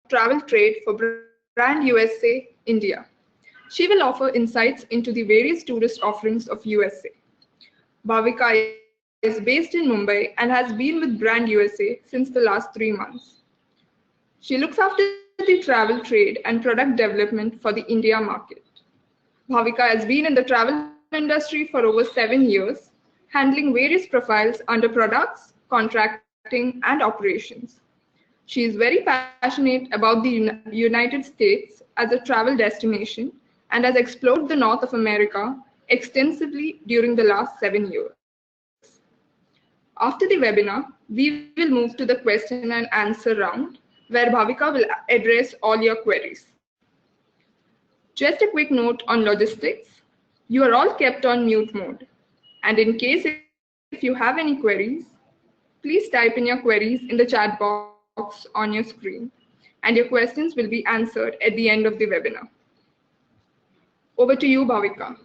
travel trade for Brand USA India. She will offer insights into the various tourist offerings of USA. Bhavika is based in Mumbai and has been with Brand USA since the last 3 months. She looks after the travel trade and product development for the India market. Bhavika has been in the travel industry for over 7 years, handling various profiles under products, contracting, and operations. She is very passionate about the United States as a travel destination and has explored the North of America extensively during the last 7 years. After the webinar, we will move to the question and answer round, where Bhavika will address all your queries. Just a quick note on logistics. You are all kept on mute mode. And in case if you have any queries, please type in your queries in the chat box on your screen, and your questions will be answered at the end of the webinar. Over to you, Bhavika.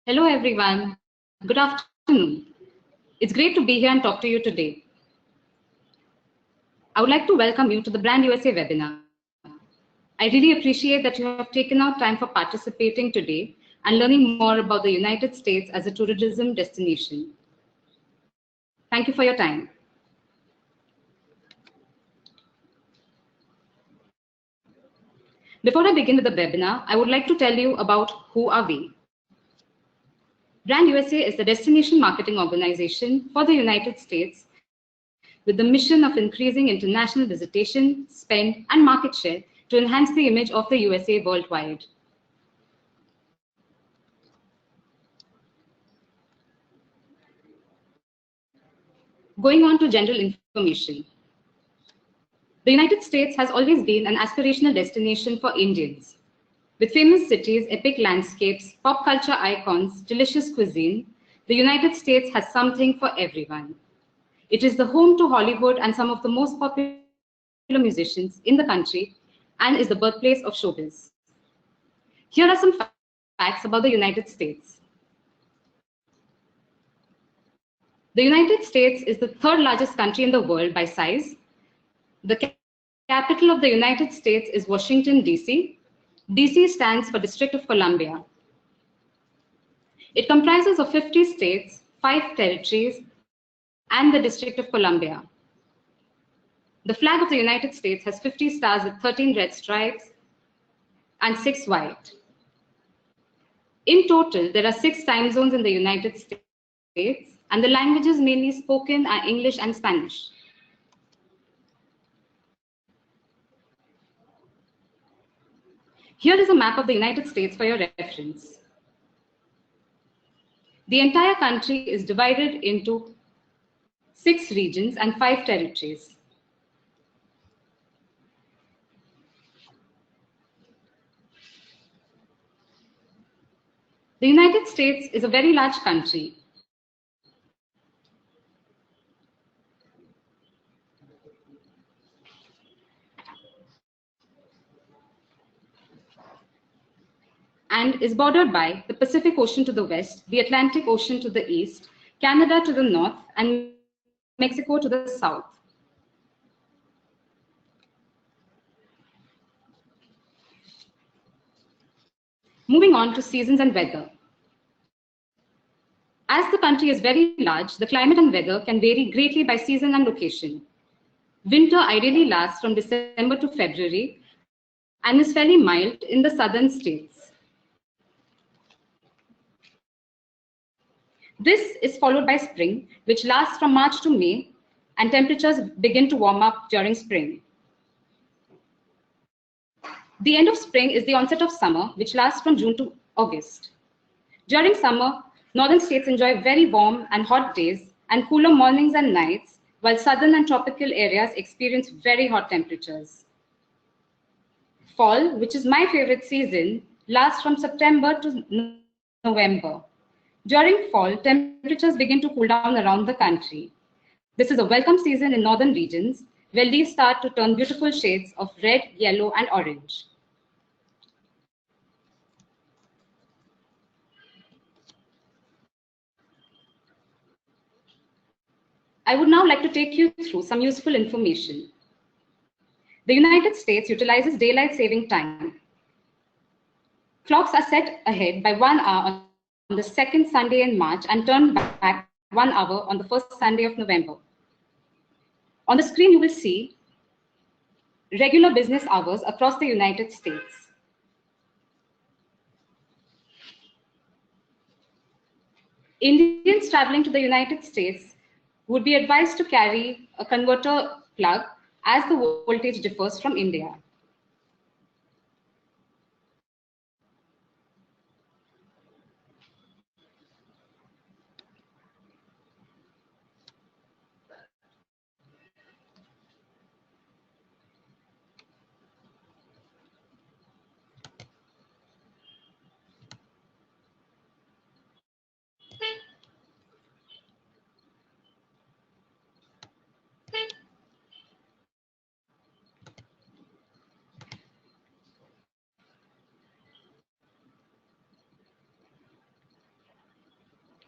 Hello everyone, good afternoon. It's great to be here and talk to you today. I would like to welcome you to the Brand USA webinar. I really appreciate that you have taken out time for participating today and learning more about the United States as a tourism destination. Thank you for your time. Before I begin with the webinar, I would like to tell you about who are we. Brand USA is the destination marketing organization for the United States with the mission of increasing international visitation, spend, and market share to enhance the image of the USA worldwide. Going on to general information. The United States has always been an aspirational destination for Indians. With famous cities, epic landscapes, pop culture icons, delicious cuisine, the United States has something for everyone. It is the home to Hollywood and some of the most popular musicians in the country and is the birthplace of showbiz. Here are some facts about the United States. The United States is the third largest country in the world by size. The capital of the United States is Washington, D.C. DC stands for District of Columbia. It comprises of 50 states, 5 territories, and the District of Columbia. The flag of the United States has 50 stars with 13 red stripes and 6 white. In total, there are 6 time zones in the United States, and the languages mainly spoken are English and Spanish. Here is a map of the United States for your reference. The entire country is divided into 6 regions and 5 territories. The United States is a very large country. And is bordered by the Pacific Ocean to the west, the Atlantic Ocean to the east, Canada to the north, and Mexico to the south. Moving on to seasons and weather. As the country is very large, the climate and weather can vary greatly by season and location. Winter ideally lasts from December to February, and is fairly mild in the southern states. This is followed by spring, which lasts from March to May, and temperatures begin to warm up during spring. The end of spring is the onset of summer, which lasts from June to August. During summer, northern states enjoy very warm and hot days and cooler mornings and nights, while southern and tropical areas experience very hot temperatures. Fall, which is my favorite season, lasts from September to November. During fall, temperatures begin to cool down around the country. This is a welcome season in northern regions, where leaves start to turn beautiful shades of red, yellow, and orange. I would now like to take you through some useful information. The United States utilizes daylight saving time. Clocks are set ahead by 1 hour on the second Sunday in March and turned back 1 hour on the first Sunday of November. On the screen, you will see regular business hours across the United States. Indians traveling to the United States would be advised to carry a converter plug as the voltage differs from India.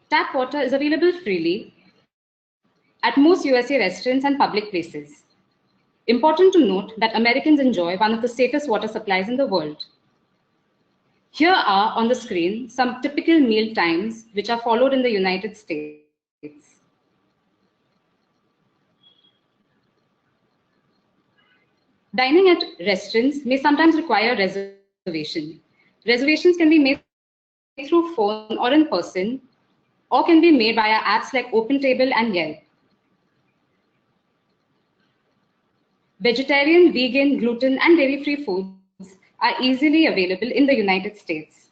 Tap water is available freely at most USA restaurants and public places. Important to note that Americans enjoy one of the safest water supplies in the world. Here are on the screen some typical meal times which are followed in the United States. Dining at restaurants may sometimes require reservation. Reservations can be made through phone or in person, or can be made via apps like OpenTable and Yelp. Vegetarian, vegan, gluten, and dairy-free foods are easily available in the United States.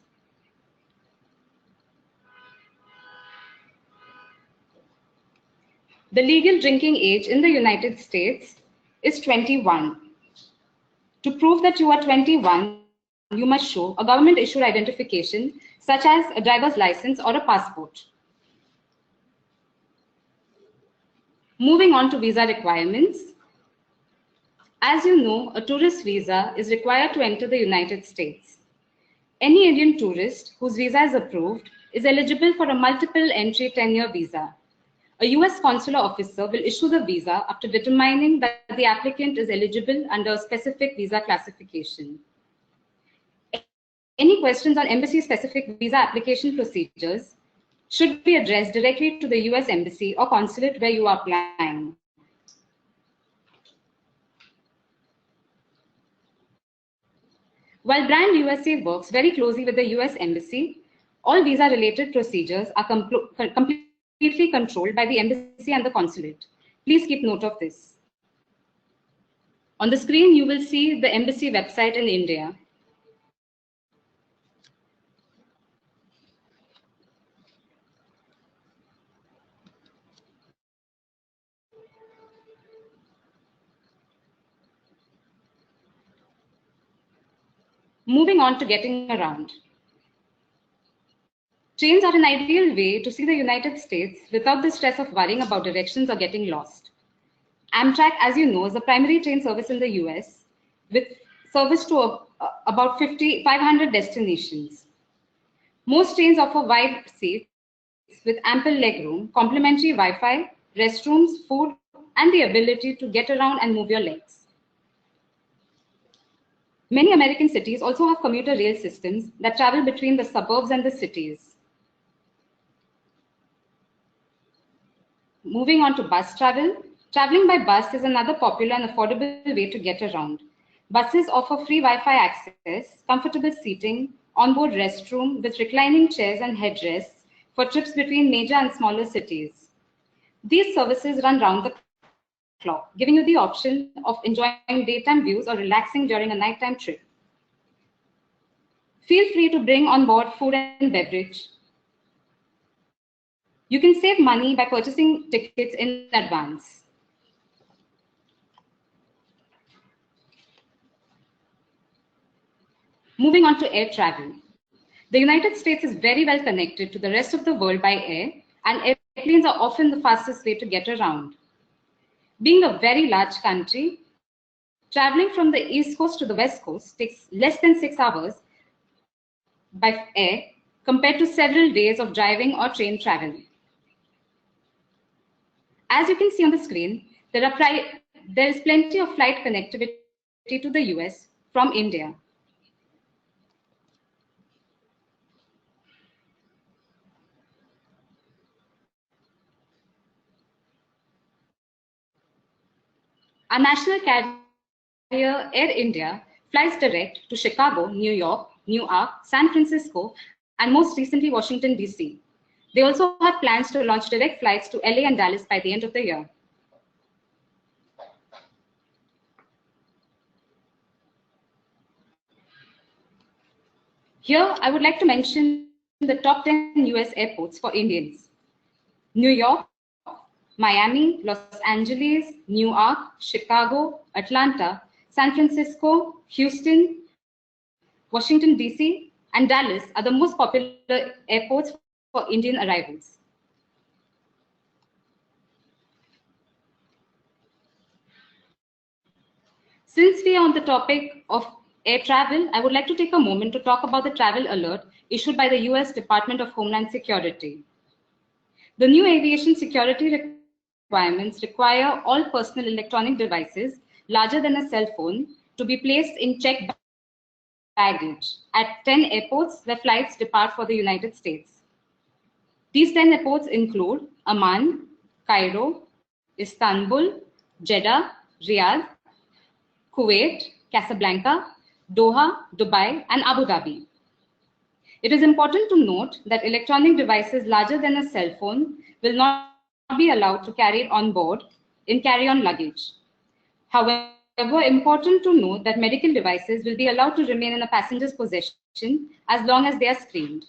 The legal drinking age in the United States is 21. To prove that you are 21, you must show a government-issued identification, such as a driver's license or a passport. Moving on to visa requirements. As you know, a tourist visa is required to enter the United States. Any Indian tourist whose visa is approved is eligible for a multiple entry 10-year visa. A US consular officer will issue the visa after determining that the applicant is eligible under a specific visa classification. Any questions on embassy-specific visa application procedures should be addressed directly to the US Embassy or consulate where you are applying. While Brand USA works very closely with the US Embassy, all visa-related procedures are completely controlled by the embassy and the consulate. Please keep note of this. On the screen, you will see the embassy website in India. Moving on to getting around. Trains are an ideal way to see the United States without the stress of worrying about directions or getting lost. Amtrak, as you know, is a primary train service in the US with service to about 500 destinations. Most trains offer wide seats with ample legroom, complimentary Wi-Fi, restrooms, food, and the ability to get around and move your legs. Many American cities also have commuter rail systems that travel between the suburbs and the cities. Moving on to bus travel. Traveling by bus is another popular and affordable way to get around. Buses offer free Wi-Fi access, comfortable seating, onboard restroom with reclining chairs and headrests for trips between major and smaller cities. These services run round the clock, giving you the option of enjoying daytime views or relaxing during a nighttime trip. Feel free to bring on board food and beverage. You can save money by purchasing tickets in advance. Moving on to air travel. The United States is very well connected to the rest of the world by air, and airplanes are often the fastest way to get around. Being a very large country, traveling from the East Coast to the West Coast takes less than 6 hours by air compared to several days of driving or train travel. As you can see on the screen, there is plenty of flight connectivity to the US from India. Our national carrier, Air India, flies direct to Chicago, New York, Newark, San Francisco, and most recently, Washington, D.C. They also have plans to launch direct flights to LA and Dallas by the end of the year. Here, I would like to mention the top 10 US airports for Indians. New York, Miami, Los Angeles, Newark, Chicago, Atlanta, San Francisco, Houston, Washington, D.C., and Dallas are the most popular airports for Indian arrivals. Since we are on the topic of air travel, I would like to take a moment to talk about the travel alert issued by the US Department of Homeland Security. The new aviation security requirements require all personal electronic devices larger than a cell phone to be placed in checked baggage at 10 airports where flights depart for the United States. These 10 airports include Amman, Cairo, Istanbul, Jeddah, Riyadh, Kuwait, Casablanca, Doha, Dubai, and Abu Dhabi. It is important to note that electronic devices larger than a cell phone will not be allowed to carry on board in carry-on luggage. However, important to note that medical devices will be allowed to remain in a passenger's possession as long as they are screened.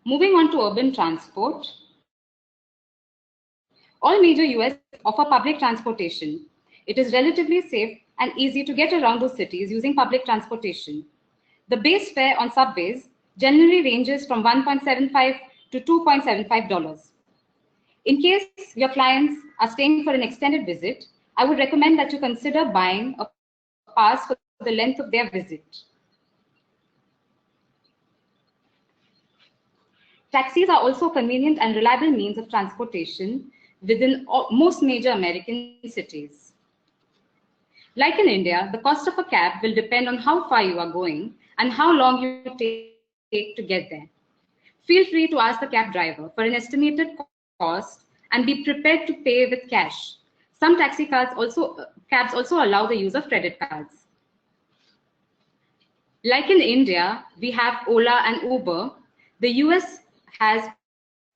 Moving on to urban transport. All major US offer public transportation. It is relatively safe and easy to get around those cities using public transportation. The base fare on subways generally ranges from $1.75 to $2.75. In case your clients are staying for an extended visit, I would recommend that you consider buying a pass for the length of their visit. Taxis are also a convenient and reliable means of transportation within most major American cities. Like in India, the cost of a cab will depend on how far you are going and how long you take to get there. Feel free to ask the cab driver for an estimated cost and be prepared to pay with cash. Some cabs also allow the use of credit cards. Like in India, we have Ola and Uber. The US has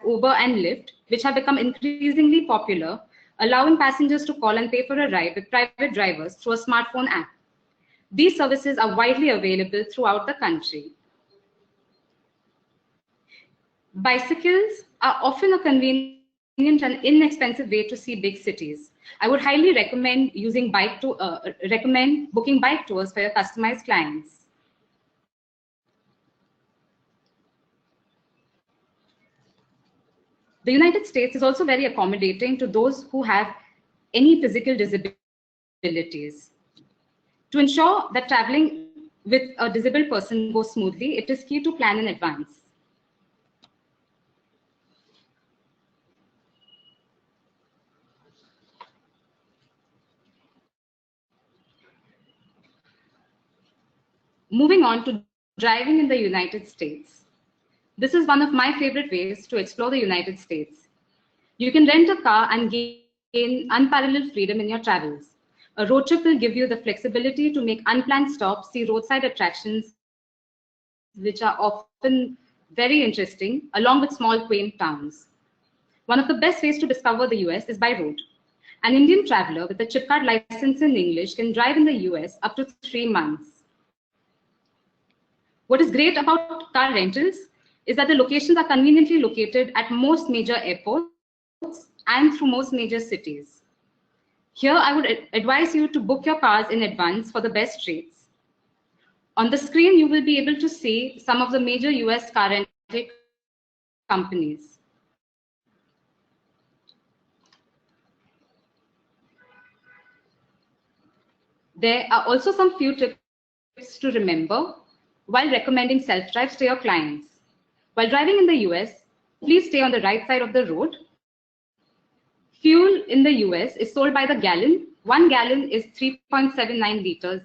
Uber and Lyft, which have become increasingly popular, allowing passengers to call and pay for a ride with private drivers through a smartphone app. These services are widely available throughout the country. Bicycles are often a convenient and inexpensive way to see big cities. I would highly recommend booking bike tours for your customized clients. The United States is also very accommodating to those who have any physical disabilities. To ensure that traveling with a disabled person goes smoothly, it is key to plan in advance. Moving on to driving in the United States. This is one of my favorite ways to explore the United States. You can rent a car and gain unparalleled freedom in your travels. A road trip will give you the flexibility to make unplanned stops, see roadside attractions, which are often very interesting, along with small, quaint towns. One of the best ways to discover the US is by road. An Indian traveler with a chip card license in English can drive in the US up to 3 months. What is great about car rentals is that the locations are conveniently located at most major airports and through most major cities. Here, I would advise you to book your cars in advance for the best rates. On the screen, you will be able to see some of the major US car rental companies. There are also some few tips to remember while recommending self-drives to your clients. While driving in the US, please stay on the right side of the road. Fuel in the US is sold by the gallon. 1 gallon is 3.79 liters.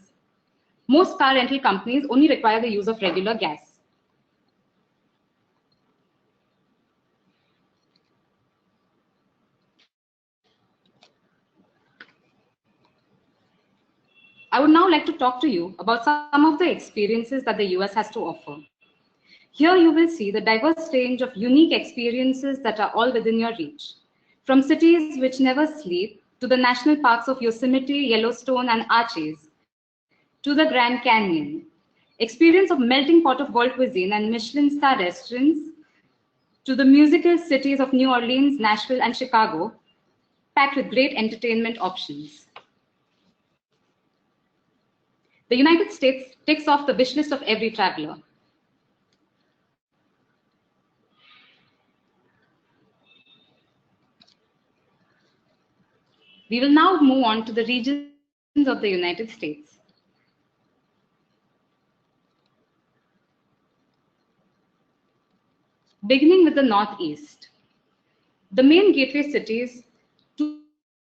Most car rental companies only require the use of regular gas. I would now like to talk to you about some of the experiences that the US has to offer. Here you will see the diverse range of unique experiences that are all within your reach. From cities which never sleep, to the national parks of Yosemite, Yellowstone, and Arches, to the Grand Canyon. Experience of melting pot of world cuisine and Michelin star restaurants, to the musical cities of New Orleans, Nashville, and Chicago, packed with great entertainment options. The United States ticks off the wish list of every traveler. We will now move on to the regions of the United States. Beginning with the Northeast. The main gateway cities to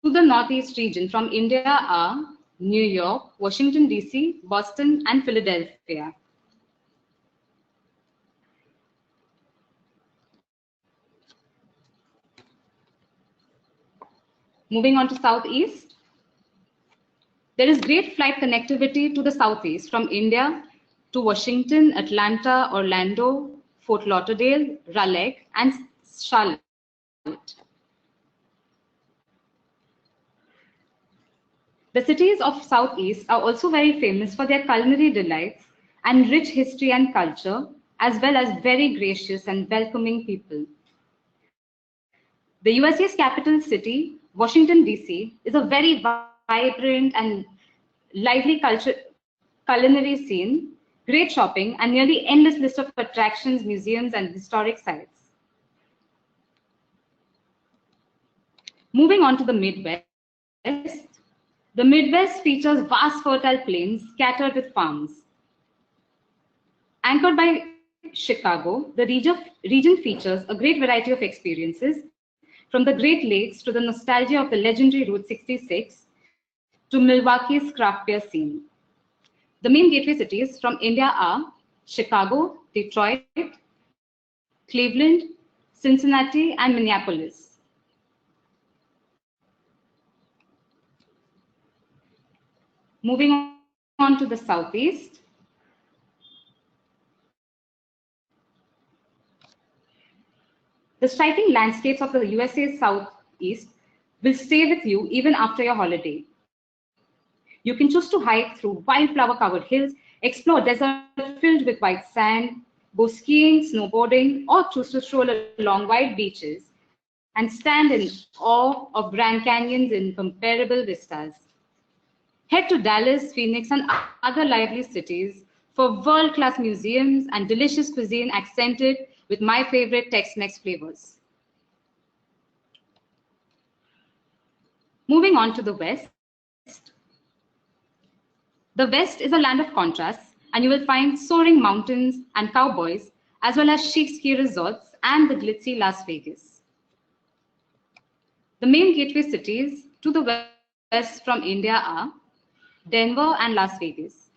the Northeast region from India are New York, Washington, D.C., Boston, and Philadelphia. Moving on to Southeast. There is great flight connectivity to the Southeast from India to Washington, Atlanta, Orlando, Fort Lauderdale, Raleigh, and Charlotte. The cities of Southeast are also very famous for their culinary delights and rich history and culture, as well as very gracious and welcoming people. The USA's capital city, Washington, D.C., is a very vibrant and lively culinary scene, great shopping, and nearly endless list of attractions, museums, and historic sites. Moving on to the Midwest. The Midwest features vast fertile plains scattered with farms. Anchored by Chicago, the region features a great variety of experiences, from the Great Lakes to the nostalgia of the legendary Route 66 to Milwaukee's craft beer scene. The main gateway cities from India are Chicago, Detroit, Cleveland, Cincinnati, and Minneapolis. Moving on to the Southeast. The striking landscapes of the USA's Southeast will stay with you even after your holiday. You can choose to hike through wildflower-covered hills, explore desert filled with white sand, go skiing, snowboarding, or choose to stroll along wide beaches and stand in awe of Grand Canyon's incomparable vistas. Head to Dallas, Phoenix, and other lively cities for world-class museums and delicious cuisine accented with my favorite Tex-Mex flavors. Moving on to the West. The West is a land of contrasts, and you will find soaring mountains and cowboys, as well as chic ski resorts and the glitzy Las Vegas. The main gateway cities to the West from India are Denver and Las Vegas.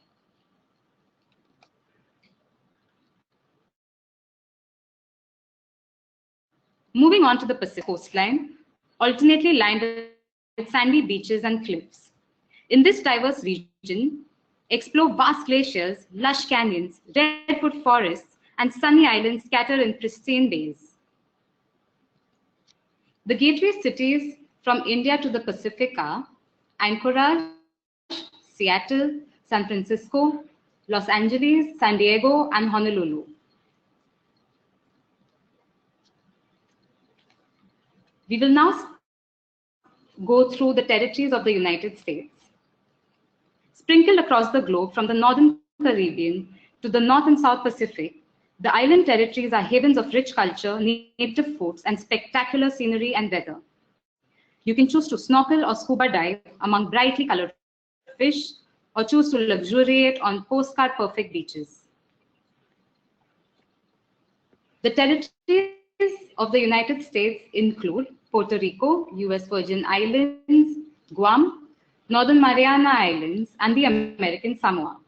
Moving on to the Pacific coastline, alternately lined sandy beaches and cliffs. In this diverse region, explore vast glaciers, lush canyons, redwood forests, and sunny islands scattered in pristine bays. The gateway cities from India to the Pacific are Anchorage, Seattle, San Francisco, Los Angeles, San Diego, and Honolulu. We will now go through the territories of the United States. Sprinkled across the globe from the northern Caribbean to the North and South Pacific, the island territories are havens of rich culture, native foods, and spectacular scenery and weather. You can choose to snorkel or scuba dive among brightly colored fish, or choose to luxuriate on postcard-perfect beaches. The territories of the United States include Puerto Rico, US Virgin Islands, Guam, Northern Mariana Islands, and the American Samoa.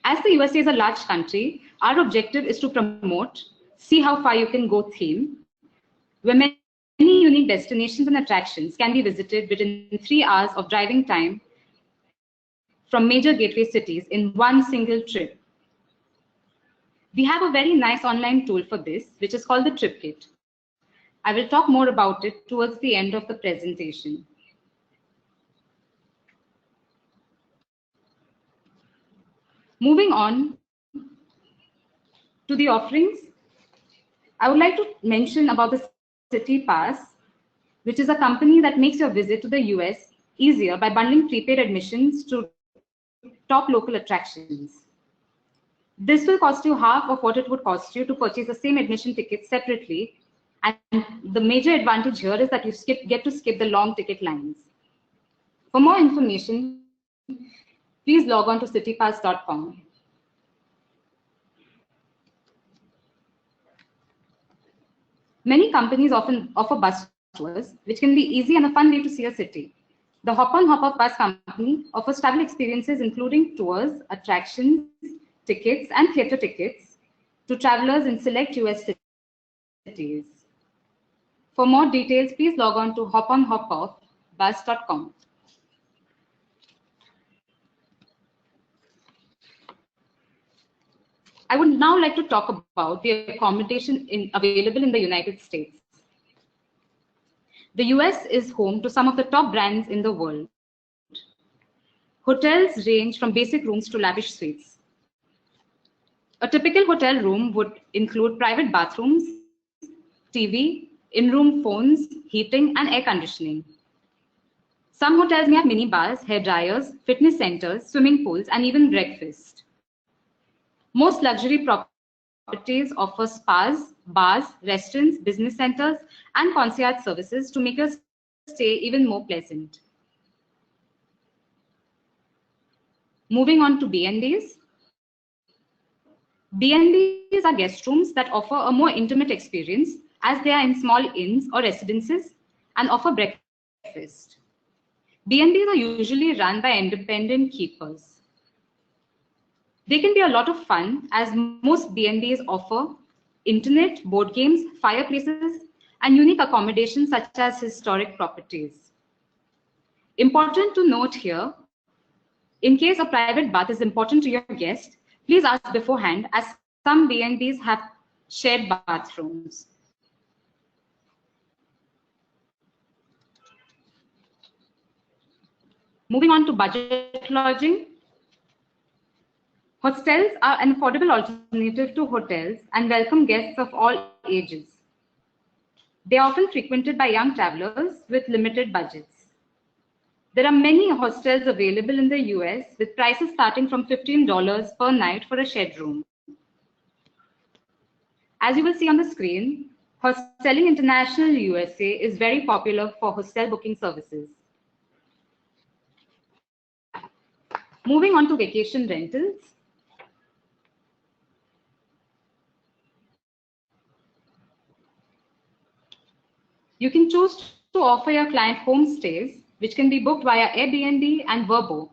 As the USA is a large country, our objective is to promote See How Far You Can Go theme, where many unique destinations and attractions can be visited within 3 hours of driving time from major gateway cities in one single trip. We have a very nice online tool for this, which is called the Trip Kit. I will talk more about it towards the end of the presentation. Moving on to the offerings, I would like to mention about the City Pass, which is a company that makes your visit to the US easier by bundling prepaid admissions to top local attractions. This will cost you half of what it would cost you to purchase the same admission ticket separately, and the major advantage here is that you get to skip the long ticket lines. For more information, please log on to citypass.com. Many companies often offer bus tours, which can be easy and a fun way to see a city. The Hop On Hop Off Bus Company offers travel experiences including tours, attractions, tickets, and theater tickets to travelers in select US cities. For more details, please log on to hoponhopoffbus.com. I would now like to talk about the accommodation available in the United States. The US is home to some of the top brands in the world. Hotels range from basic rooms to lavish suites. A typical hotel room would include private bathrooms, TV, in-room phones, heating, and air conditioning. Some hotels may have mini bars, hair dryers, fitness centers, swimming pools, and even breakfast. Most luxury properties offer spas, bars, restaurants, business centers, and concierge services to make your stay even more pleasant. Moving on to B&Bs. B&Bs are guest rooms that offer a more intimate experience as they are in small inns or residences and offer breakfast. B&Bs are usually run by independent keepers. They can be a lot of fun as most B&Bs offer internet, board games, fireplaces, and unique accommodations such as historic properties. Important to note here, in case a private bath is important to your guest, please ask beforehand as some B&Bs have shared bathrooms. Moving on to budget lodging. Hostels are an affordable alternative to hotels and welcome guests of all ages. They are often frequented by young travelers with limited budgets. There are many hostels available in the US with prices starting from $15 per night for a shared room. As you will see on the screen, Hostelling International USA is very popular for hostel booking services. Moving on to vacation rentals. You can choose to offer your client homestays, which can be booked via Airbnb and Vrbo.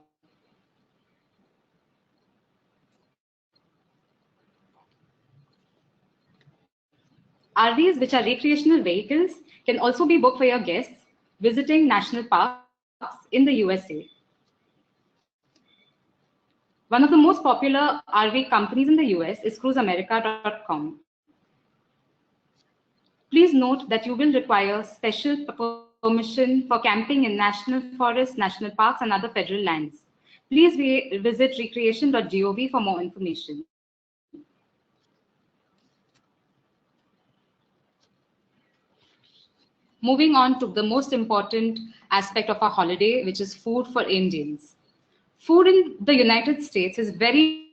RVs, which are recreational vehicles, can also be booked for your guests visiting national parks in the USA. One of the most popular RV companies in the US is cruiseamerica.com. Please note that you will require special permission for camping in national forests, national parks, and other federal lands. Please visit recreation.gov for more information. Moving on to the most important aspect of our holiday, which is food for Indians. Food in the United States is very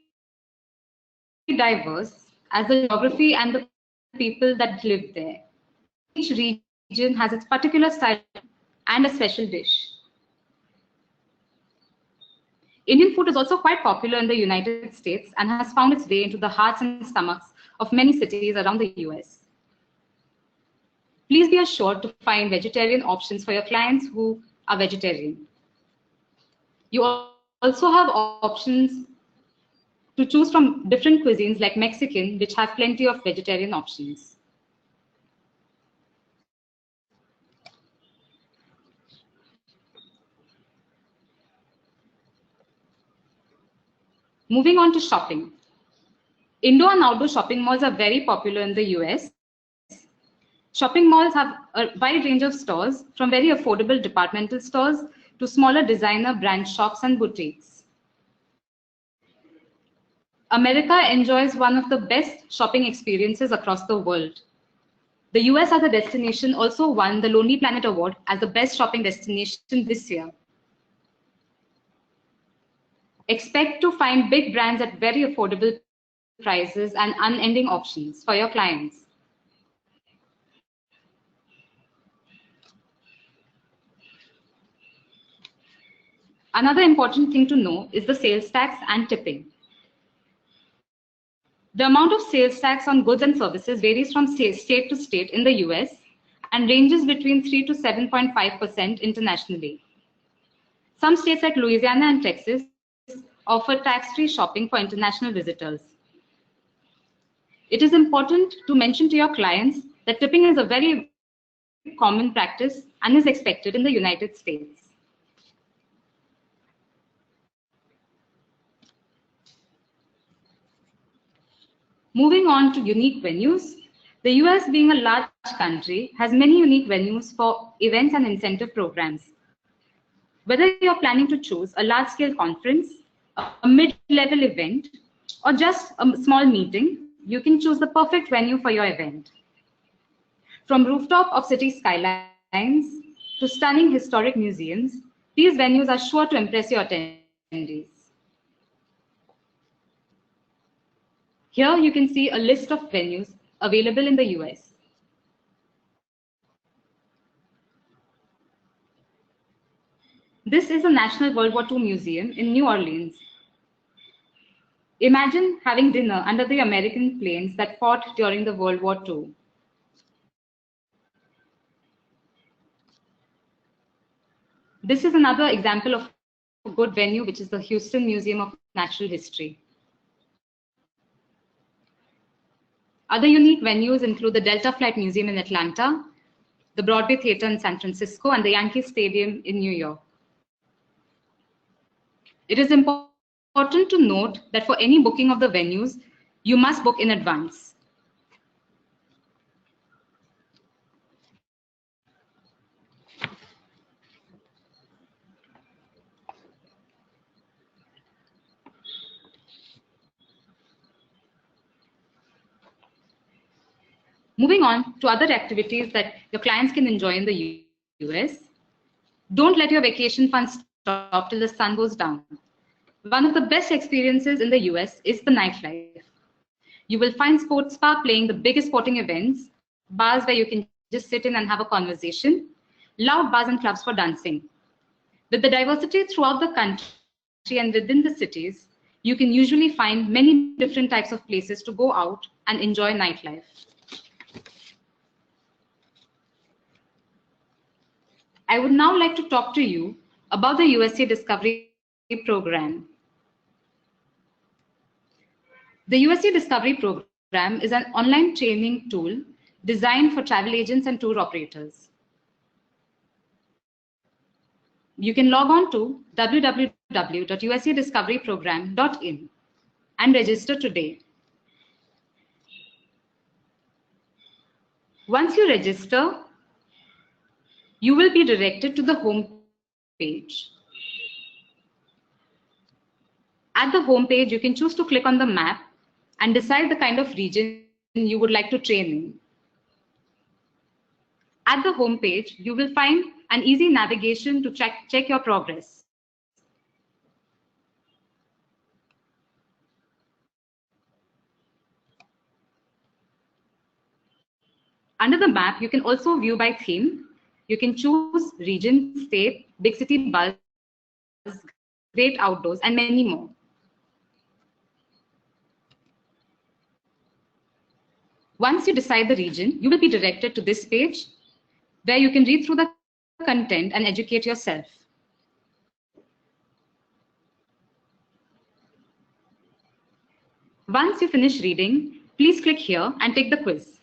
diverse as the geography and the people that live there. Each region has its particular style and a special dish. Indian food is also quite popular in the United States and has found its way into the hearts and stomachs of many cities around the US. Please be assured to find vegetarian options for your clients who are vegetarian. You also have options to choose from different cuisines like Mexican, which have plenty of vegetarian options. Moving on to shopping. Indoor and outdoor shopping malls are very popular in the US. Shopping malls have a wide range of stores, from very affordable departmental stores to smaller designer brand shops and boutiques. America enjoys one of the best shopping experiences across the world. The US as a destination also won the Lonely Planet Award as the best shopping destination this year. Expect to find big brands at very affordable prices and unending options for your clients. Another important thing to know is the sales tax and tipping. The amount of sales tax on goods and services varies from state to state in the US and ranges between 3 to 7.5% internationally. Some states like Louisiana and Texas offer tax-free shopping for international visitors. It is important to mention to your clients that tipping is a very common practice and is expected in the United States. Moving on to unique venues, the US, being a large country, has many unique venues for events and incentive programs. Whether you're planning to choose a large-scale conference, a mid-level event, or just a small meeting, you can choose the perfect venue for your event. From rooftop of city skylines to stunning historic museums, these venues are sure to impress your attendees. Here you can see a list of venues available in the US. This is a National World War II Museum in New Orleans. Imagine having dinner under the American planes that fought during the World War II. This is another example of a good venue, which is the Houston Museum of Natural History. Other unique venues include the Delta Flight Museum in Atlanta, the Broadway Theater in San Francisco, and the Yankee Stadium in New York. It is important to note that for any booking of the venues, you must book in advance. Moving on to other activities that your clients can enjoy in the US, don't let your vacation fun stop till the sun goes down. One of the best experiences in the US is the nightlife. You will find Sports Spa playing the biggest sporting events, bars where you can just sit in and have a conversation, loud bars and clubs for dancing. With the diversity throughout the country and within the cities, you can usually find many different types of places to go out and enjoy nightlife. I would now like to talk to you about the USA Discovery Program. The USA Discovery Program is an online training tool designed for travel agents and tour operators. You can log on to www.usadiscoveryprogram.in and register today. Once you register, you will be directed to the home page. At the home page, you can choose to click on the map and decide the kind of region you would like to train in. At the home page, you will find an easy navigation to check your progress. Under the map, you can also view by theme. You can choose region, state, big city buzz, great outdoors, and many more. Once you decide the region, you will be directed to this page where you can read through the content and educate yourself. Once you finish reading, please click here and take the quiz.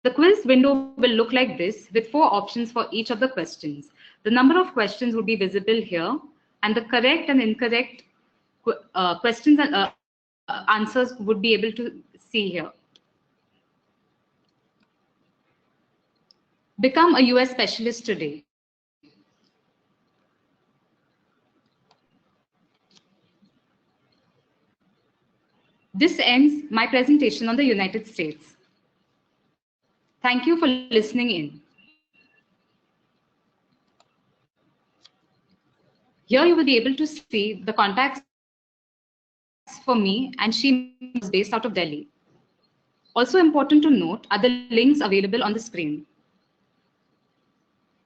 The quiz window will look like this with 4 options for each of the questions. The number of questions will be visible here, and the correct and incorrect questions and answers would be able to see here. Become a US specialist today. This ends my presentation on the United States. Thank you for listening in. Here you will be able to see the contacts for me, and she is based out of Delhi. Also important to note are the links available on the screen.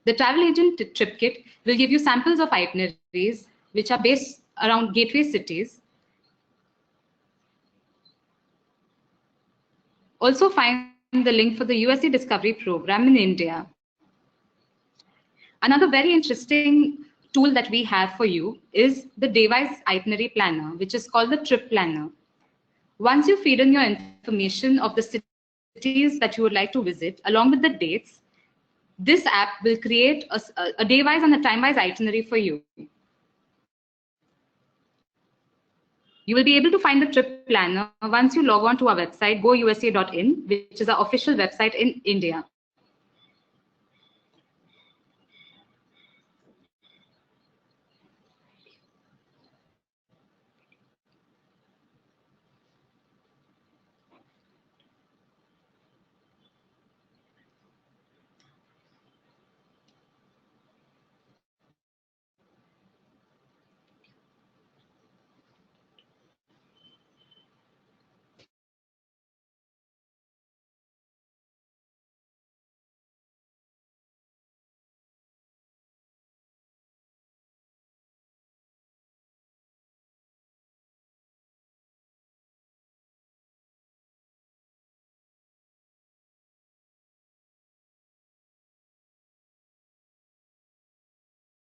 The travel agent trip kit will give you samples of itineraries which are based around gateway cities. Also find the link for the USA Discovery Program in India. Another very interesting tool that we have for you is the Daywise Itinerary Planner, which is called the Trip Planner. Once you feed in your information of the cities that you would like to visit, along with the dates, this app will create a day-wise and a time-wise itinerary for you. You will be able to find the trip planner once you log on to our website, gousa.in, which is our official website in India.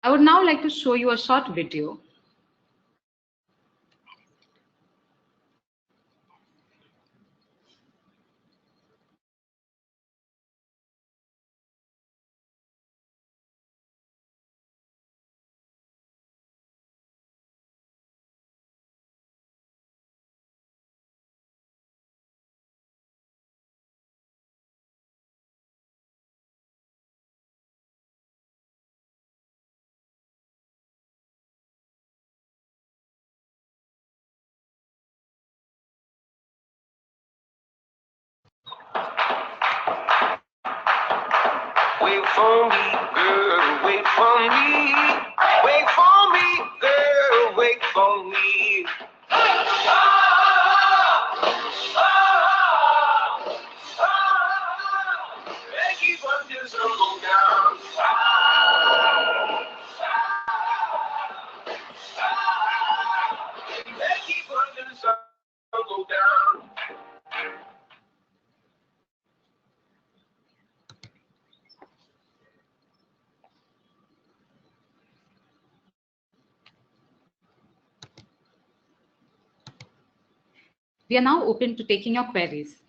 I would now like to show you a short video. Wait for me, girl, wait for me. Wait for me, girl, wait for me. They keep on just go down. They keep on just go down. We are now open to taking your queries.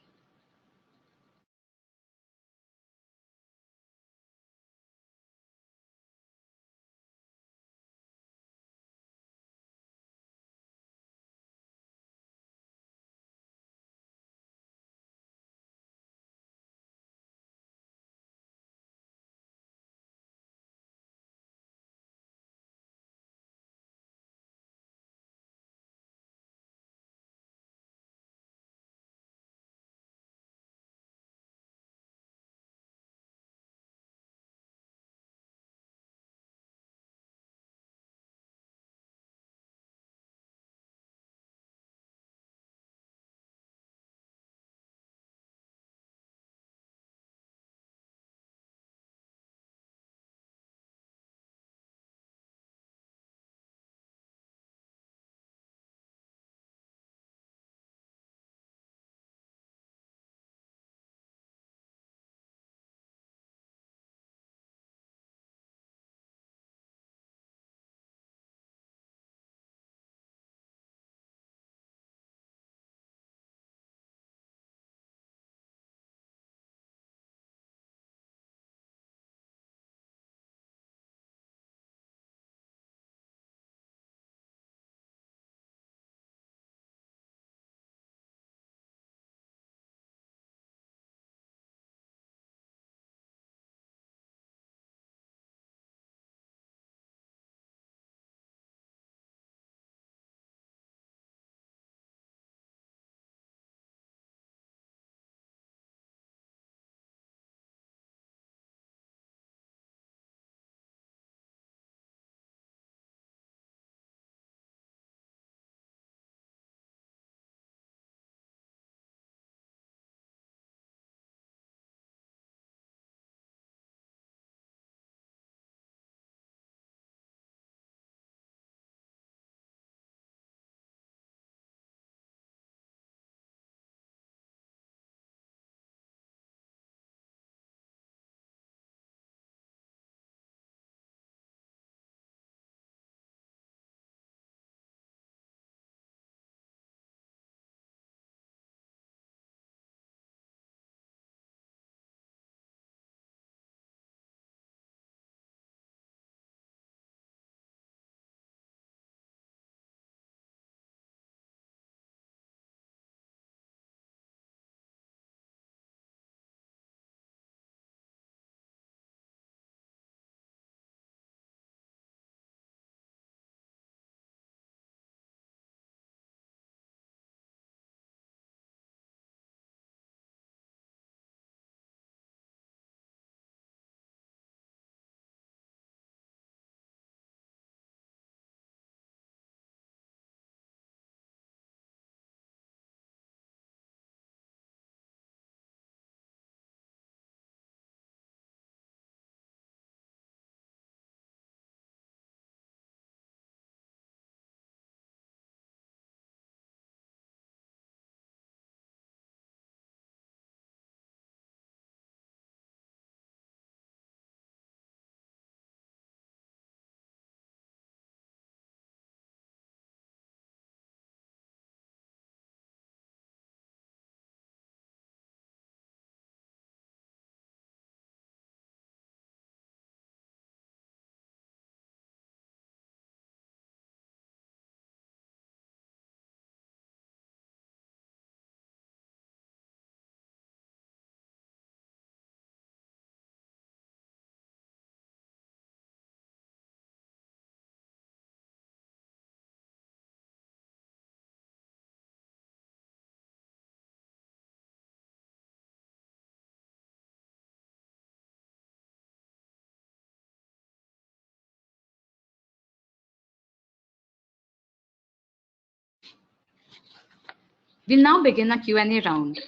We'll now begin a Q&A round.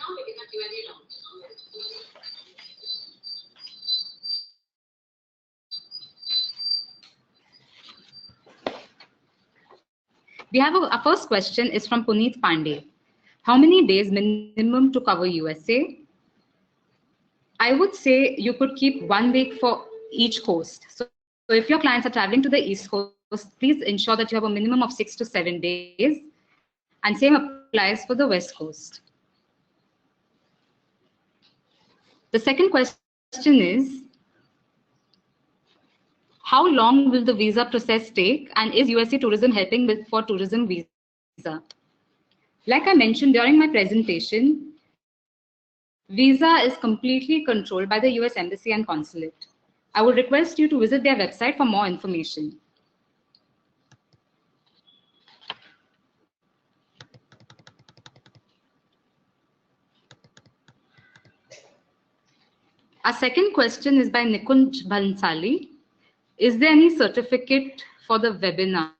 Our first question is from Puneet Pandey. How many days minimum to cover USA? I would say you could keep 1 week for each coast. So if your clients are traveling to the East Coast, please ensure that you have a minimum of 6 to 7 days. And same applies applies for the West Coast. The second question is, how long will the visa process take, and is USA Tourism helping for tourism visa? Like I mentioned during my presentation, visa is completely controlled by the US Embassy and Consulate. I would request you to visit their website for more information. Our second question is by Nikunj Bhansali. Is there any certificate for the webinar?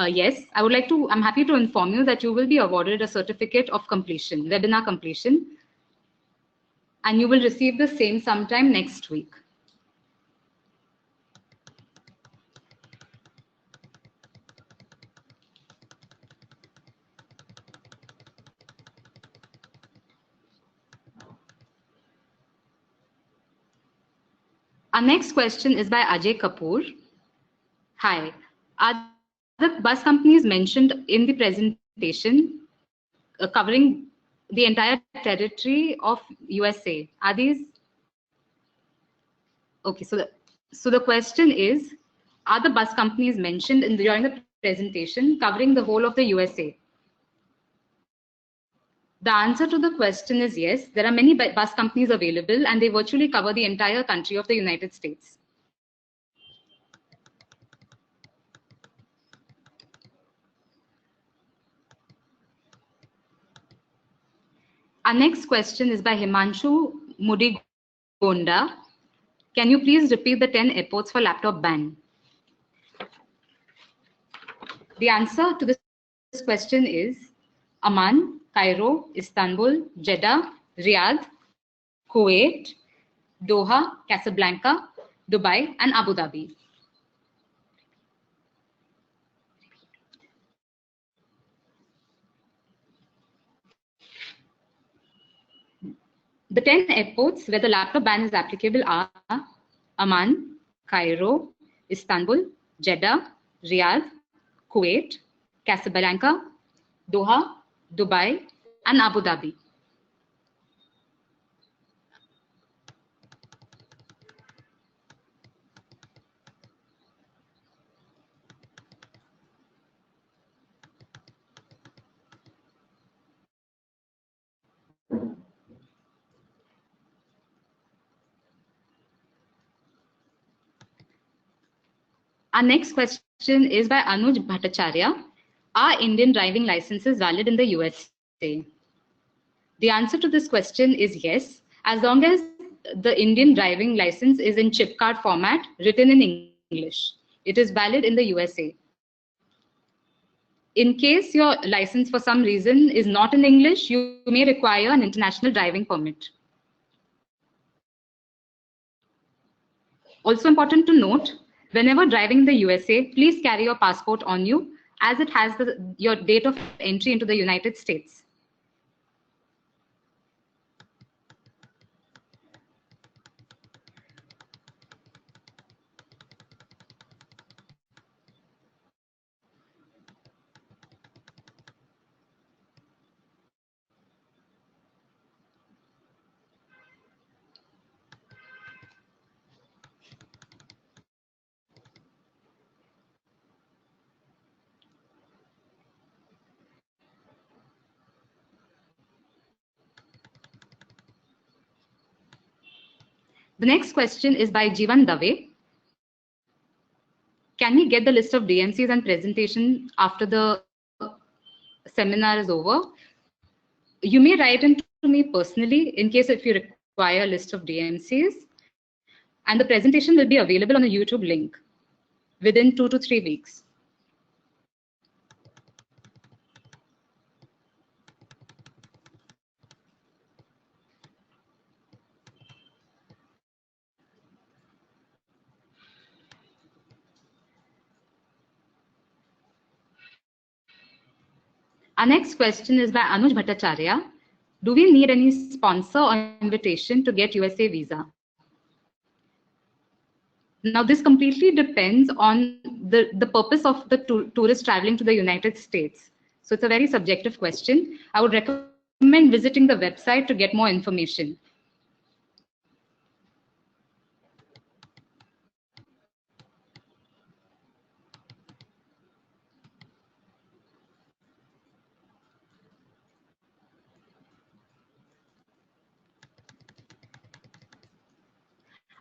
Yes, I'm happy to inform you that you will be awarded a certificate of completion, webinar completion, and you will receive the same sometime next week. Our next question is by Ajay Kapoor. Hi, are the bus companies mentioned in the presentation covering the entire territory of USA? Are these? Okay, so the question is, are the bus companies mentioned during the presentation covering the whole of the USA? The answer to the question is yes. There are many bus companies available, and they virtually cover the entire country of the United States. Our next question is by Himanshu Mudigonda. Can you please repeat the 10 airports for laptop ban? The answer to this question is Amman, Cairo, Istanbul, Jeddah, Riyadh, Kuwait, Doha, Casablanca, Dubai, and Abu Dhabi. The 10 airports where the laptop ban is applicable are Amman, Cairo, Istanbul, Jeddah, Riyadh, Kuwait, Casablanca, Doha, Dubai, and Abu Dhabi. Our next question is by Anuj Bhattacharya. Are Indian driving licenses valid in the USA? The answer to this question is yes, as long as the Indian driving license is in chip card format, written in English. It is valid in the USA. In case your license for some reason is not in English, you may require an international driving permit. Also important to note, whenever driving in the USA, please carry your passport on you, as it has your date of entry into the United States. The next question is by Jivan Dave. Can we get the list of DMCs and presentation after the seminar is over? You may write in to me personally in case if you require a list of DMCs, and the presentation will be available on a YouTube link within 2 to 3 weeks. Our next question is by Anuj Bhattacharya. Do we need any sponsor or invitation to get USA visa? Now, this completely depends on the purpose of the tourist traveling to the United States. So it's a very subjective question. I would recommend visiting the website to get more information.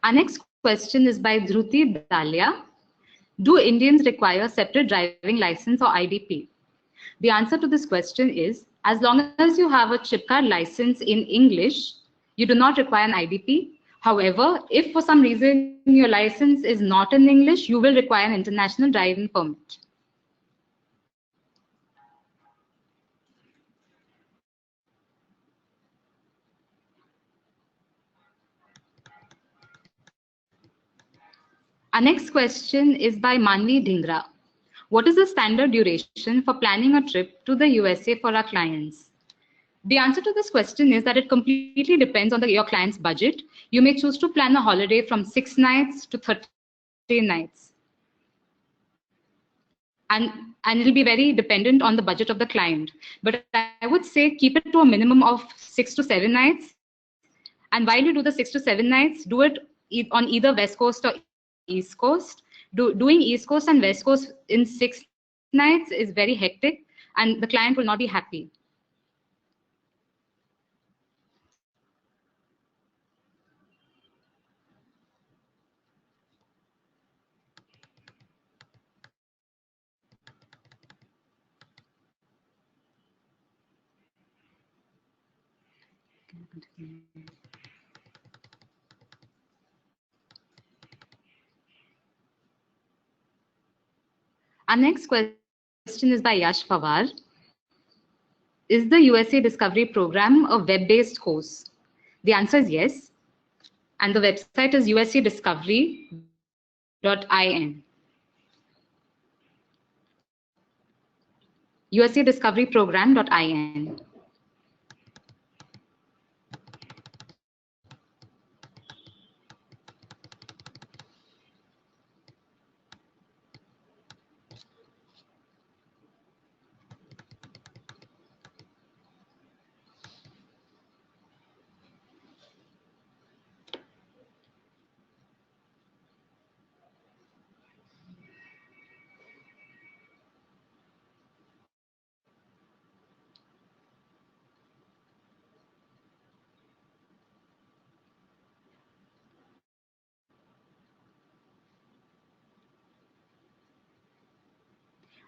Our next question is by Dhruti Dalia. Do Indians require separate driving license or IDP? The answer to this question is, as long as you have a chip card license in English, you do not require an IDP. However, if for some reason your license is not in English, you will require an international driving permit. Our next question is by Manvi Dhingra. What is the standard duration for planning a trip to the USA for our clients? The answer to this question is that it completely depends on your client's budget. You may choose to plan a holiday from 6 nights to 30 nights. And it'll be very dependent on the budget of the client. But I would say keep it to a minimum of 6 to 7 nights. And while you do the 6 to 7 nights, do it on either West Coast or East Coast. Doing East Coast and West Coast in 6 nights is very hectic, and the client will not be happy. Our next question is by Yash Pawar. Is the USA Discovery Program a web-based course? The answer is yes. And the website is uscdiscovery.in. uscdiscoveryprogram.in.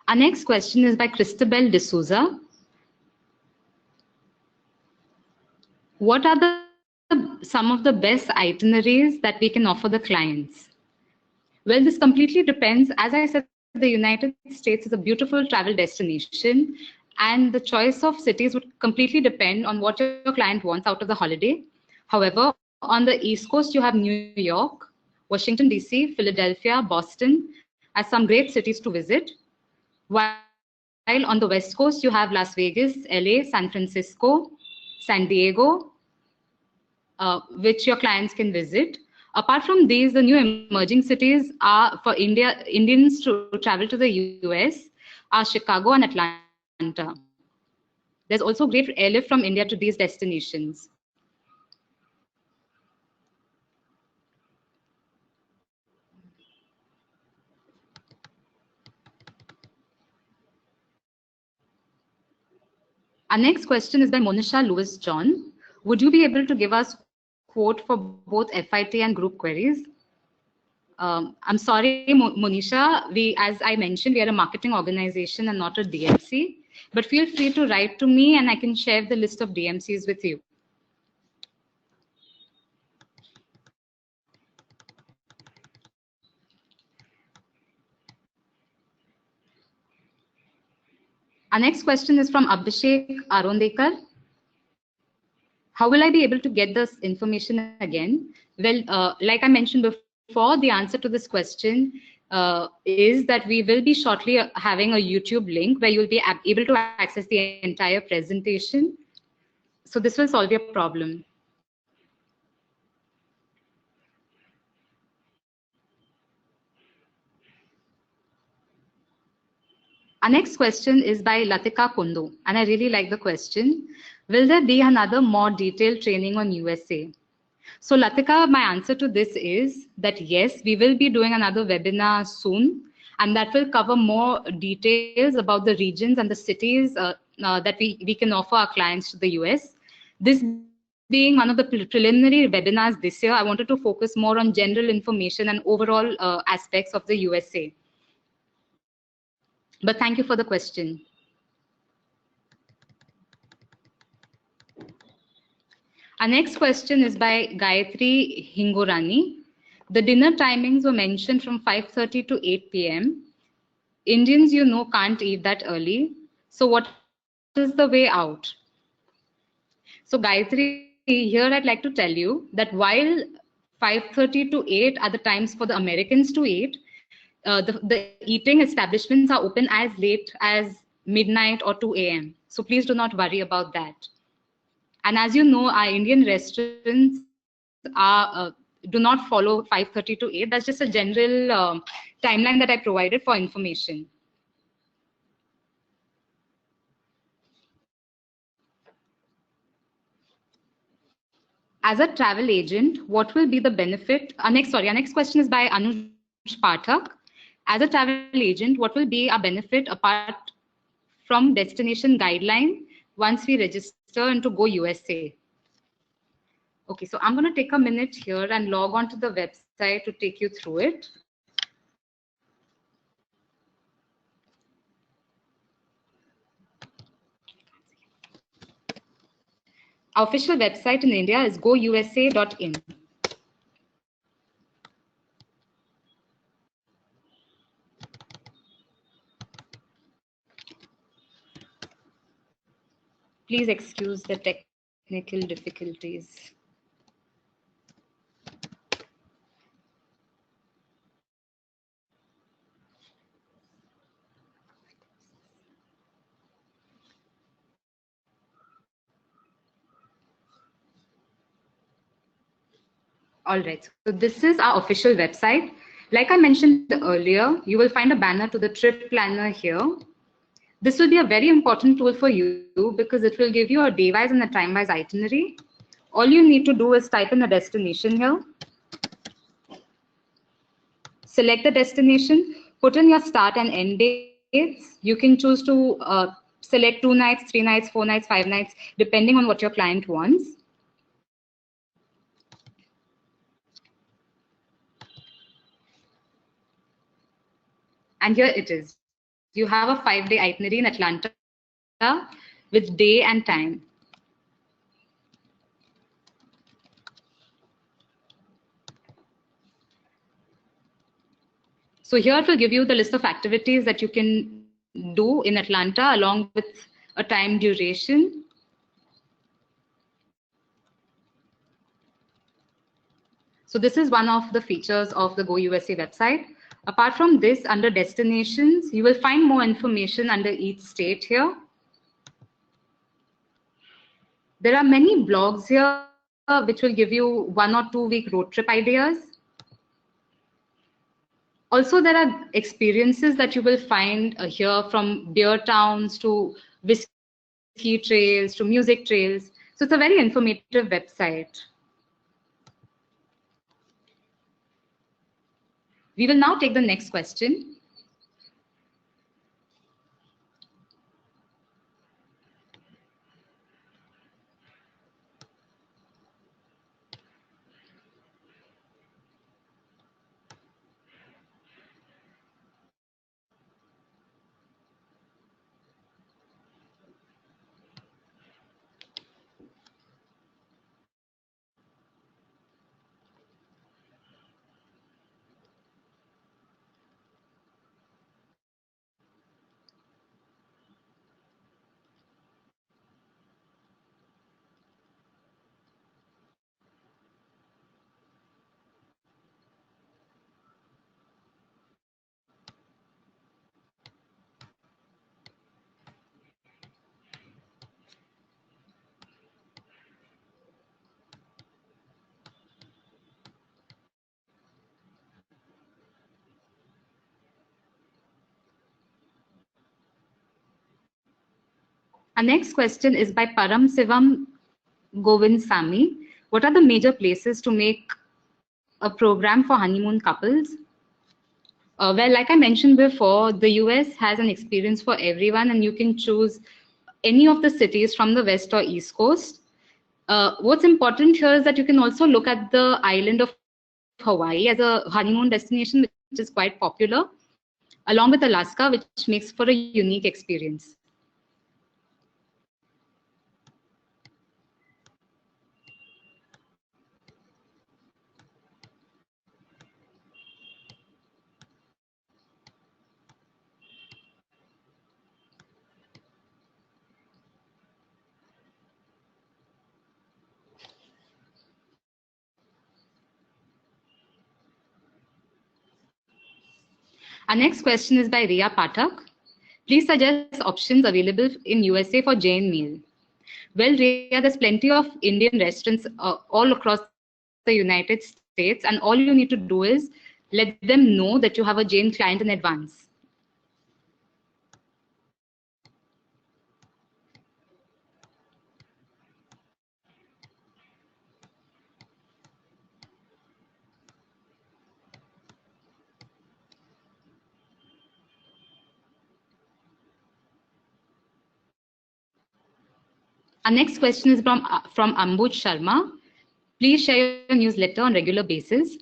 Our next question is by Christabel D'Souza. What are some of the best itineraries that we can offer the clients? Well, this completely depends. As I said, the United States is a beautiful travel destination, and the choice of cities would completely depend on what your client wants out of the holiday. However, on the East Coast, you have New York, Washington, D.C., Philadelphia, Boston as some great cities to visit. While on the West Coast, you have Las Vegas, LA, San Francisco, San Diego, which your clients can visit. Apart from these, the new emerging cities are for Indians to travel to the US are Chicago and Atlanta. There's also great airlift from India to these destinations. Our next question is by Monisha Lewis John. Would you be able to give us quote for both FIT and group queries? I'm sorry, Monisha. As I mentioned, we are a marketing organization and not a DMC. But feel free to write to me and I can share the list of DMCs with you. Our next question is from Abhishek Arondekar. How will I be able to get this information again? Well, like I mentioned before, the answer to this question is that we will be shortly having a YouTube link where you'll be able to access the entire presentation. So this will solve your problem. Our next question is by Latika Kundu, and I really like the question. Will there be another more detailed training on USA? So Latika, my answer to this is that yes, we will be doing another webinar soon, and that will cover more details about the regions and the cities that we can offer our clients to the US. This being one of the preliminary webinars this year, I wanted to focus more on general information and overall aspects of the USA. But thank you for the question. Our next question is by Gayatri Hingorani. The dinner timings were mentioned from 5:30 to 8 p.m. Indians, you know, can't eat that early. So what is the way out? So Gayatri, here I'd like to tell you that while 5:30 to 8 are the times for the Americans to eat, the eating establishments are open as late as midnight or 2 a.m. So please do not worry about that. And as you know, our Indian restaurants are do not follow 5:30 to 8. That's just a general timeline that I provided for information. As a travel agent, what will be the benefit? Our next question is by Anuj Pathak. As a travel agent, what will be our benefit apart from destination guideline once we register and to go USA? Okay, so I'm going to take a minute here and log on to the website to take you through it. Our official website in India is gousa.in. Please excuse the technical difficulties. All right, so this is our official website. Like I mentioned earlier, you will find a banner to the trip planner here. This will be a very important tool for you because it will give you a day-wise and a time-wise itinerary. All you need to do is type in a destination here. Select the destination, put in your start and end dates. You can choose to select 2 nights, 3 nights, 4 nights, 5 nights, depending on what your client wants. And here it is. You have a 5-day itinerary in Atlanta with day and time. So here it will give you the list of activities that you can do in Atlanta along with a time duration. So this is one of the features of the Go USA website. Apart from this, under destinations, you will find more information under each state here. There are many blogs here which will give you 1 or 2 week road trip ideas. Also, there are experiences that you will find here, from beer towns to whiskey trails to music trails. So it's a very informative website. We will now take the next question. Our next question is by Param Sivam Govind Sami. What are the major places to make a program for honeymoon couples? Well, like I mentioned before, the US has an experience for everyone, and you can choose any of the cities from the West or East Coast. What's important here is that you can also look at the island of Hawaii as a honeymoon destination, which is quite popular, along with Alaska, which makes for a unique experience. Our next question is by Riya Pathak. Please suggest options available in USA for Jain meal. Well, Riya, there's plenty of Indian restaurants all across the United States, and all you need to do is let them know that you have a Jain client in advance. Our next question is from Ambuj Sharma. Please share your newsletter on regular basis.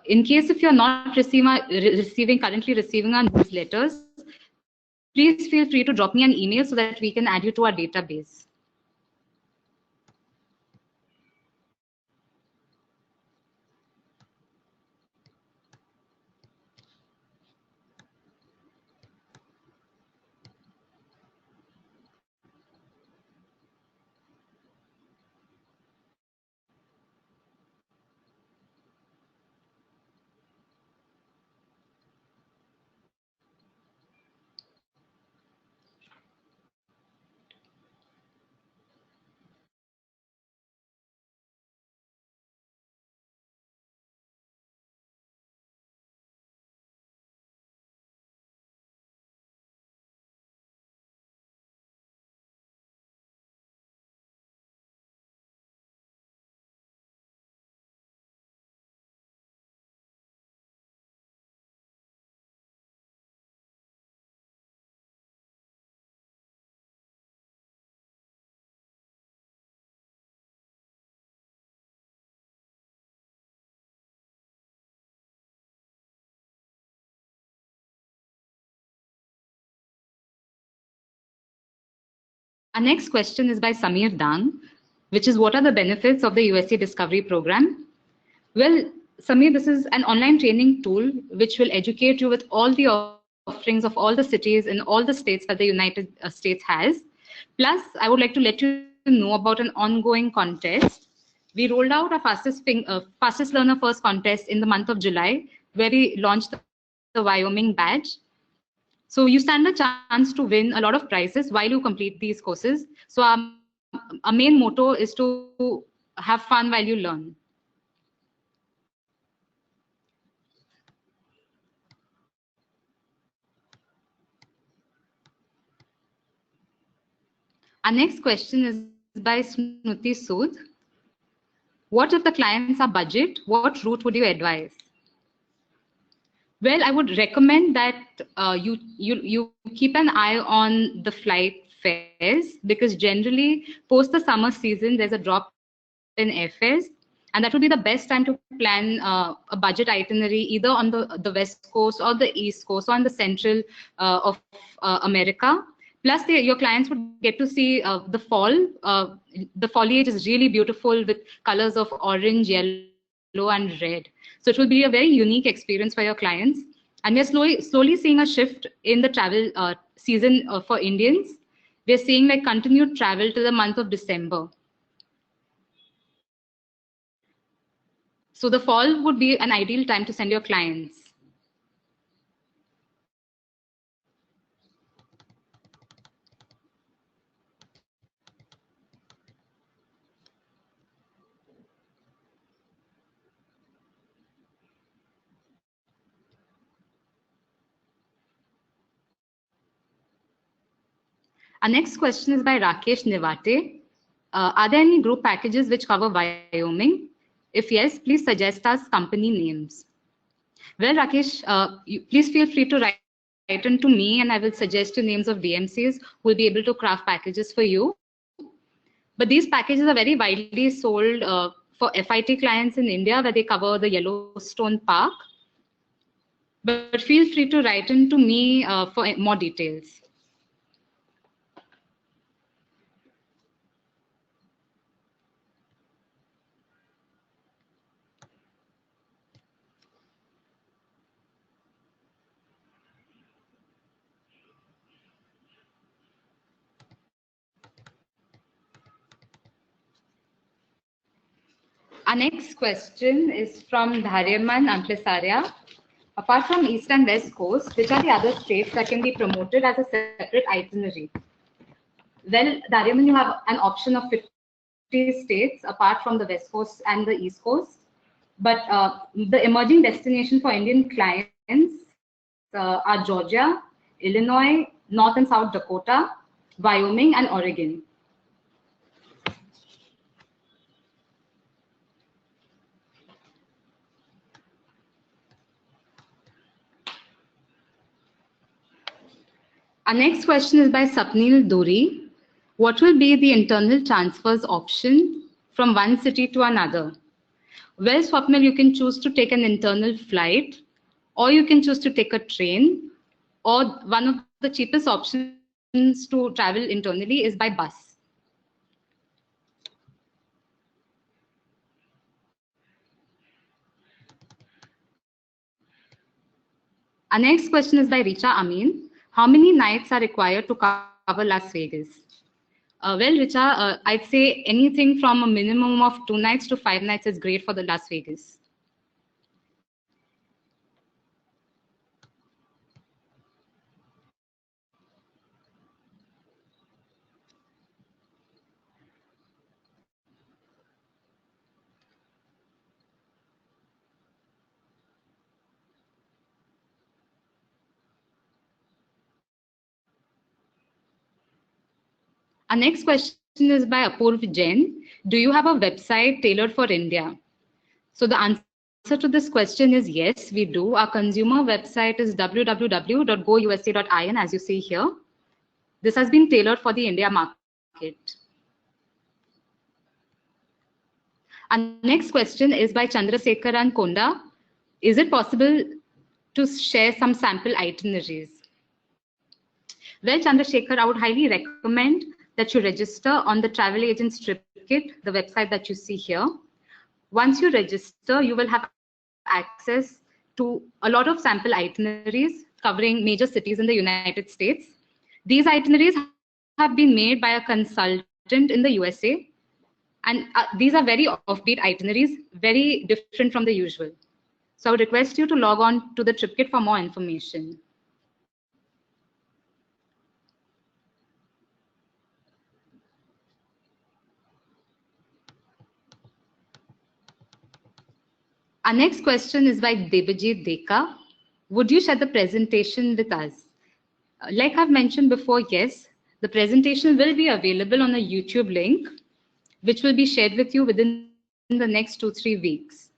In case if you're not currently receiving our newsletters, please feel free to drop me an email so that we can add you to our database. Our next question is by Samir Dang, which is what are the benefits of the USA Discovery Program? Well, Samir, this is an online training tool which will educate you with all the offerings of all the cities in all the states that the United States has. Plus, I would like to let you know about an ongoing contest. We rolled out our fastest learner first contest in the month of July, where we launched the Wyoming badge. So you stand a chance to win a lot of prizes while you complete these courses. So our main motto is to have fun while you learn. Our next question is by Snuti Sood. What if the clients are budget? What route would you advise? Well, I would recommend that you keep an eye on the flight fares, because generally post the summer season there's a drop in airfares, and that would be the best time to plan a budget itinerary either on the west coast or the east coast or on the central of America. Plus, your clients would get to see the fall. The foliage is really beautiful with colors of orange, yellow, and red. So it will be a very unique experience for your clients. And we're slowly seeing a shift in the travel season for Indians. We're seeing like continued travel to the month of December. So the fall would be an ideal time to send your clients. Our next question is by Rakesh Nivate. Are there any group packages which cover Wyoming? If yes, please suggest us company names. Well, Rakesh, please feel free to write in to me, and I will suggest you names of DMCs who will be able to craft packages for you. But these packages are very widely sold for FIT clients in India, where they cover the Yellowstone Park. But feel free to write in to me for more details. Our next question is from Dharyaman Amplisaria. Apart from East and West Coast, which are the other states that can be promoted as a separate itinerary? Well, Dharyaman, you have an option of 50 states apart from the West Coast and the East Coast. But the emerging destination for Indian clients are Georgia, Illinois, North and South Dakota, Wyoming, and Oregon. Our next question is by Sapnil Duri. What will be the internal transfers option from one city to another? Well, Swapnil, you can choose to take an internal flight, or you can choose to take a train, or one of the cheapest options to travel internally is by bus. Our next question is by Richa Amin. How many nights are required to cover Las Vegas? Well, Richa, I'd say anything from a minimum of 2 nights to 5 nights is great for the Las Vegas. Our next question is by Apurv Jain. Do you have a website tailored for India? So the answer to this question is yes, we do. Our consumer website is www.gousa.in, as you see here. This has been tailored for the India market. Our next question is by Chandrasekharan Konda. Is it possible to share some sample itineraries? Well, Chandrasekhar, I would highly recommend that you register on the Travel Agents Trip Kit, the website that you see here. Once you register, you will have access to a lot of sample itineraries covering major cities in the United States. These itineraries have been made by a consultant in the USA, and these are very offbeat itineraries, very different from the usual. So I would request you to log on to the Trip Kit for more information. Our next question is by Devajit Deka. Would you share the presentation with us? Like I've mentioned before, yes, the presentation will be available on a YouTube link, which will be shared with you within the next 2-3 weeks.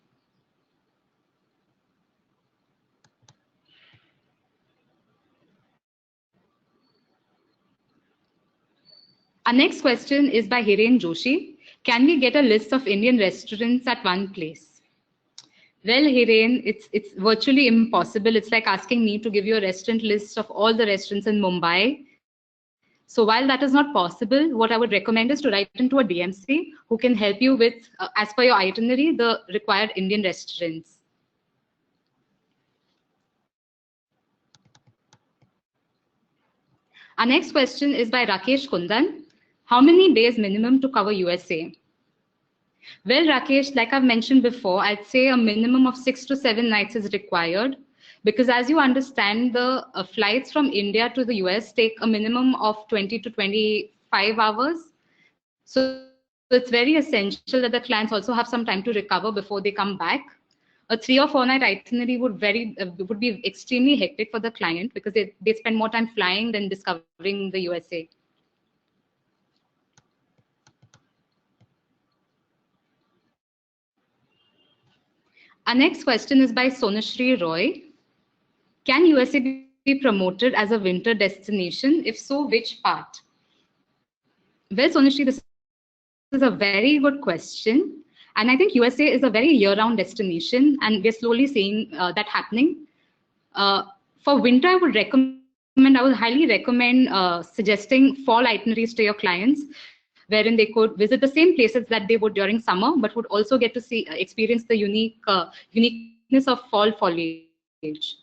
Our next question is by Hiren Joshi. Can we get a list of Indian restaurants at one place? Well, Hiren, it's virtually impossible. It's like asking me to give you a restaurant list of all the restaurants in Mumbai. So while that is not possible, what I would recommend is to write into a DMC who can help you with, as per your itinerary, the required Indian restaurants. Our next question is by Rakesh Kundan. How many days minimum to cover USA? Well, Rakesh, like I've mentioned before, I'd say a minimum of 6 to 7 nights is required, because as you understand, the flights from India to the US take a minimum of 20 to 25 hours. So it's very essential that the clients also have some time to recover before they come back. A 3 or 4 night itinerary would be extremely hectic for the client, because they spend more time flying than discovering the USA. Our next question is by Sonashri Roy. Can USA be promoted as a winter destination? If so, which part? Well, Sonashri, this is a very good question. And I think USA is a very year-round destination, and we're slowly seeing that happening. For winter, I would highly recommend suggesting fall itineraries to your clients, wherein they could visit the same places that they would during summer, but would also get to see experience the uniqueness of fall foliage.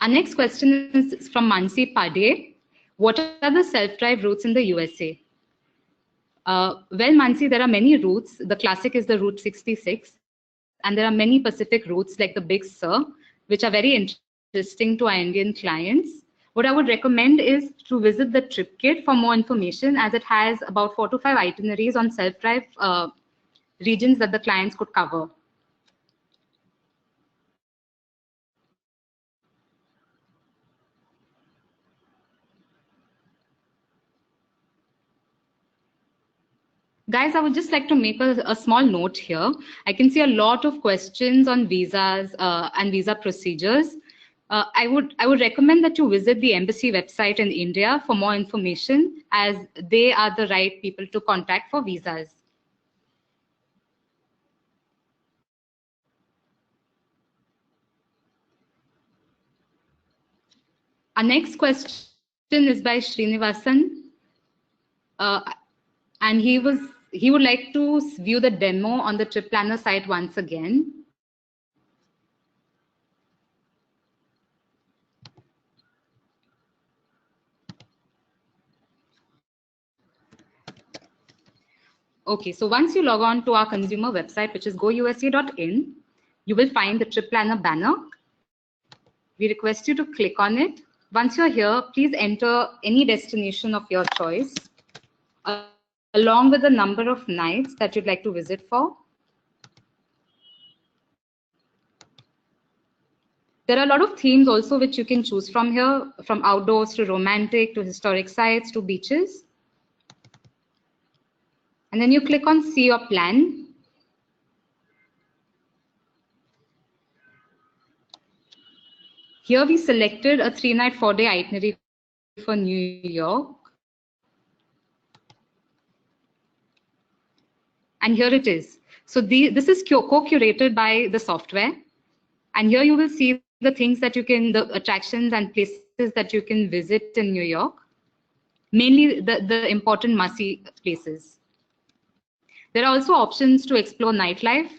Our next question is from Mansi Pade. What are the self-drive routes in the USA? Well, Mansi, there are many routes. The classic is the Route 66. And there are many Pacific routes like the Big Sur, which are very interesting to our Indian clients. What I would recommend is to visit the trip kit for more information, as it has about 4 to 5 itineraries on self-drive regions that the clients could cover. Guys, I would just like to make a small note here. I can see a lot of questions on visas and visa procedures. I would recommend that you visit the embassy website in India for more information, as they are the right people to contact for visas. Our next question is by Srinivasan, and he would like to view the demo on the Trip Planner site once again. Okay, so once you log on to our consumer website, which is gousa.in, you will find the Trip Planner banner. We request you to click on it. Once you're here, please enter any destination of your choice, along with the number of nights that you'd like to visit for. There are a lot of themes also which you can choose from here, from outdoors to romantic to historic sites to beaches. And then you click on See Your Plan. Here we selected a 3-night, 4-day itinerary for New York. And here it is. So this is co-curated by the software. And here you will see the things that you can, the attractions and places that you can visit in New York. Mainly the important must-see places. There are also options to explore nightlife.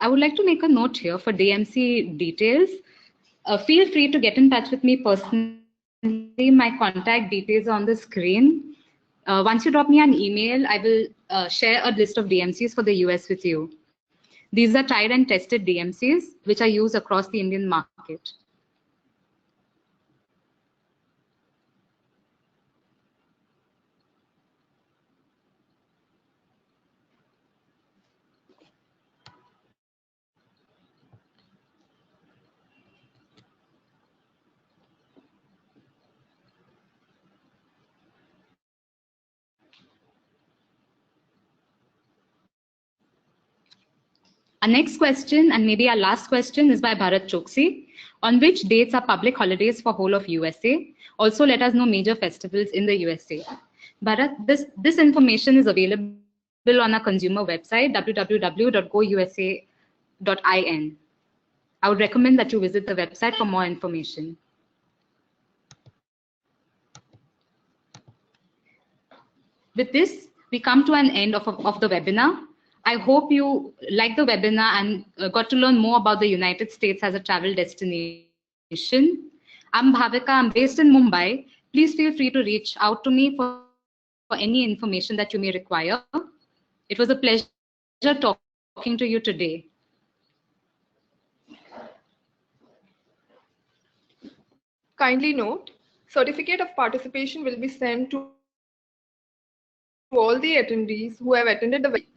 I would like to make a note here for DMC details. Feel free to get in touch with me personally. My contact details are on the screen. Once you drop me an email, I will share a list of DMCs for the US with you. These are tried and tested DMCs, which are used across the Indian market. Our next question, and maybe our last question, is by Bharat Choksi. On which dates are public holidays for whole of USA? Also, let us know major festivals in the USA. Bharat, this information is available on our consumer website, www.gousa.in. I would recommend that you visit the website for more information. With this, we come to an end of the webinar. I hope you liked the webinar and got to learn more about the United States as a travel destination. I'm Bhavika, I'm based in Mumbai. Please feel free to reach out to me for any information that you may require. It was a pleasure talking to you today. Kindly note, certificate of participation will be sent to all the attendees who have attended the webinar.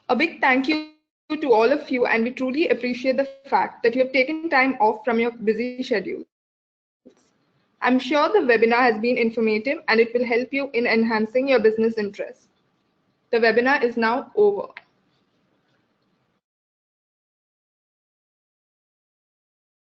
A big thank you to all of you, and we truly appreciate the fact that you have taken time off from your busy schedules. I'm sure the webinar has been informative and it will help you in enhancing your business interests. The webinar is now over.